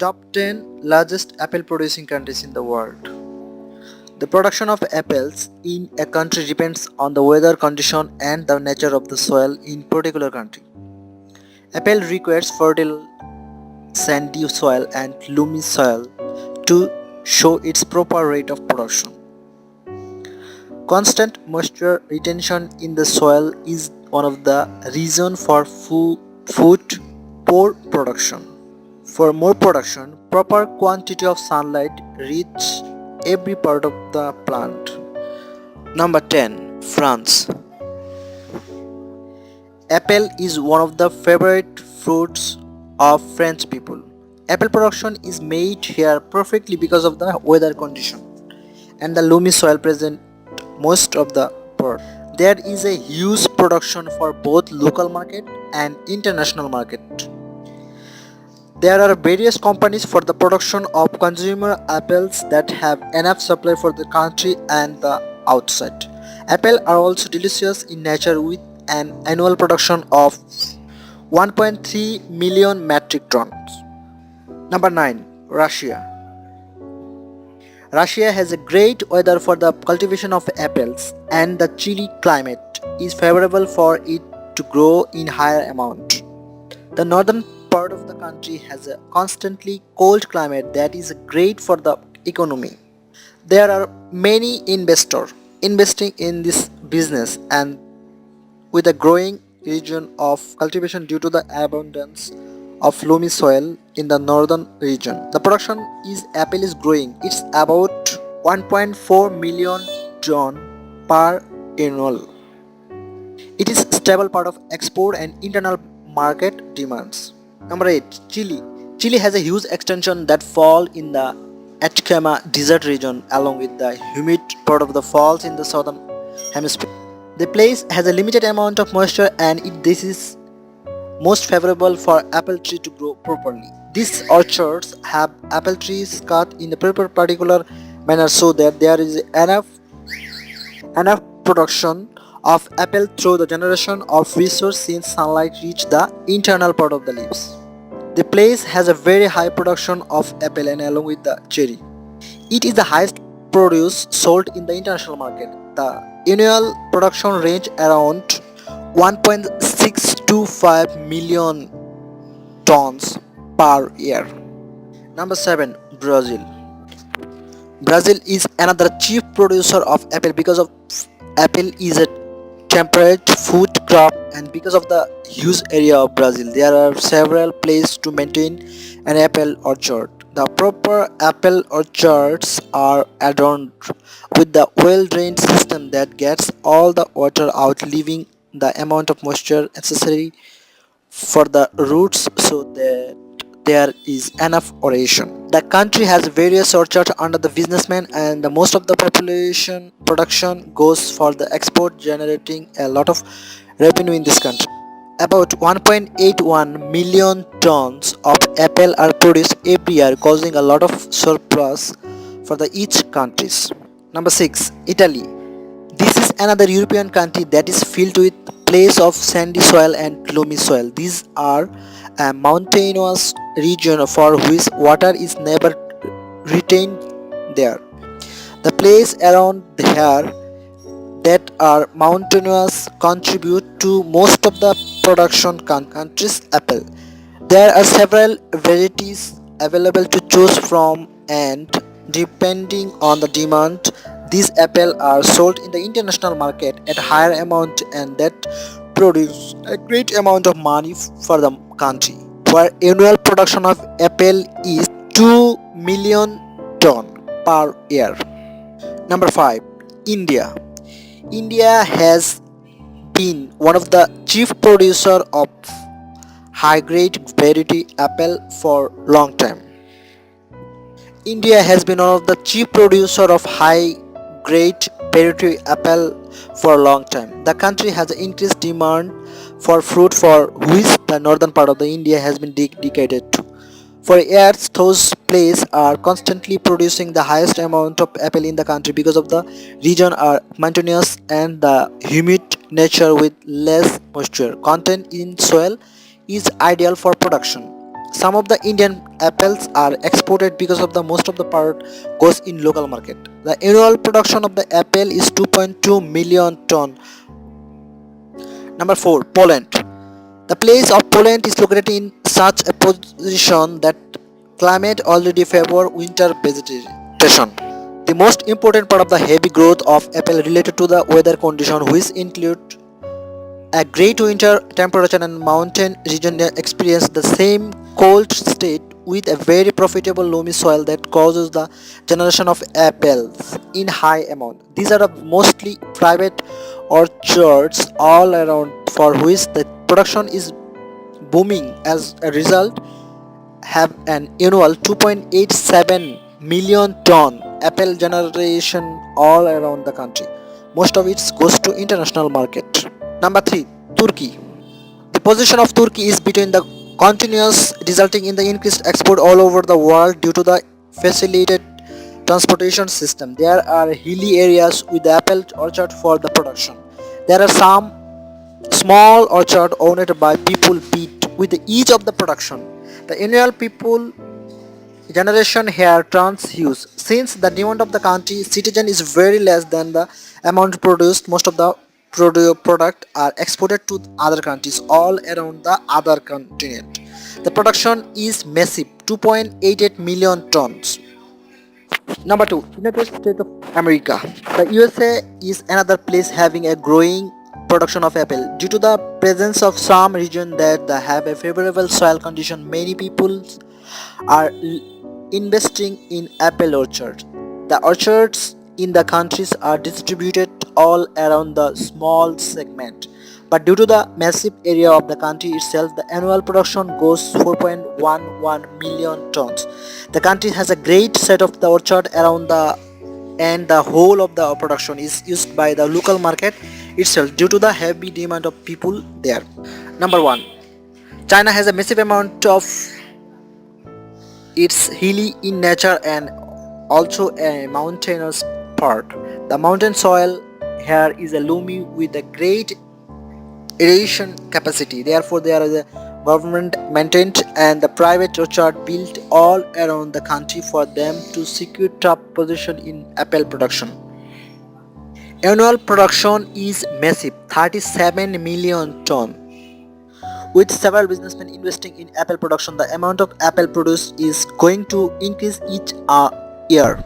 Top 10 largest apple producing countries in the world. The production of apples in a country depends on the weather condition and the nature of the soil in particular country. Apple requires fertile sandy soil and loamy soil to show its proper rate of production. Constant moisture retention in the soil is one of the reasons for food poor production. For more production, proper quantity of sunlight reach every part of the plant. Number 10. France. Apple is one of the favorite fruits of French people. Apple production is made here perfectly because of the weather condition and the loamy soil present most of the world. There is a huge production for both local market and international market. There are various companies for the production of consumer apples that have enough supply for the country and the outside. Apples are also delicious in nature with an annual production of 1.3 million metric tons. Number 9. Russia. Russia has a great weather for the cultivation of apples, and the chilly climate is favorable for it to grow in higher amount. The northern part of the country has a constantly cold climate that is great for the economy. There are many investors investing in this business and with a growing region of cultivation due to the abundance of loamy soil in the northern region. The production is apple is growing. It's about 1.4 million ton per annual. It is stable part of export and internal market demands. Number 8. Chile. Chile has a huge extension that fall in the Atacama desert region along with the humid part of the falls in the southern hemisphere. The place has a limited amount of moisture and this is most favorable for apple tree to grow properly. These orchards have apple trees cut in a particular manner so that there is enough production of apple through the generation of resource since sunlight reach the internal part of the leaves. The place has a very high production of apple and along with the cherry. It is the highest produce sold in the international market. The annual production range around 1.625 million tons per year. Number 7. Brazil. Brazil is another chief producer of apple because of apple is a temperate food crop and because of the huge area of Brazil there are several places to maintain an apple orchard. The proper apple orchards are adorned with the well-drained system that gets all the water out leaving the amount of moisture necessary for the roots so that there is enough aeration. The country has various orchards under the businessman and the most of the population production goes for the export generating a lot of revenue in this country. About 1.81 million tons of apple are produced every year causing a lot of surplus for the each countries. Number 6. Italy. This is another European country that is filled with place of sandy soil and loamy soil. These are a mountainous region for which water is never retained there. The place around here that are mountainous contribute to most of the production countries apple. There are several varieties available to choose from and depending on the demand these apples are sold in the international market at higher amount and that produce a great amount of money for the country where annual production of apple is 2 million ton per year. Number 5. India. India has been one of the chief producer of high grade variety apple for long time. India has been one of the chief producer of high grade variety apple for a long time. The country has increased demand for fruit for which the northern part of the India has been dedicated to. For years, those places are constantly producing the highest amount of apple in the country because of the region are mountainous and the humid nature with less moisture content in soil is ideal for production. Some of the Indian apples are exported because of the most of the part goes in local market. The annual production of the apple is 2.2 million ton. Number 4, Poland. The place of Poland is located in such a position that climate already favor winter vegetation. The most important part of the heavy growth of apple related to the weather condition, which include a great winter temperature and mountain region experience the same cold state with a very profitable loamy soil that causes the generation of apples in high amount. These are the mostly private orchards all around for which the production is booming. As a result, have an annual 2.87 million ton apple generation all around the country. Most of it goes to international market. Number 3, Turkey. The position of Turkey is between the continuous, resulting in the increased export all over the world due to the facilitated transportation system. There are hilly areas with the apple orchard for the production. There are some small orchard owned by people beat with each of the production. The annual people generation here turns huge. Since the demand of the country citizen is very less than the amount produced, most of the product are exported to other countries all around the other continent. The production is massive, 2.88 million tons. Number 2, United States of America. The USA is another place having a growing production of apple. Due to the presence of some region that have a favorable soil condition, many people are investing in apple orchards. The orchards in the countries are distributed all around the small segment. But due to the massive area of the country itself, the annual production goes 4.11 million tons. The country has a great set of the orchard around the and the whole of the production is used by the local market itself due to the heavy demand of people there. Number 1, China has a massive amount of it's hilly in nature and also a mountainous part. The mountain soil here is a loamy with a great irrigation capacity. Therefore, there is a government maintained and the private orchard built all around the country for them to secure top position in apple production. Annual production is massive, 37 million ton. With several businessmen investing in apple production, the amount of apple produced is going to increase each year.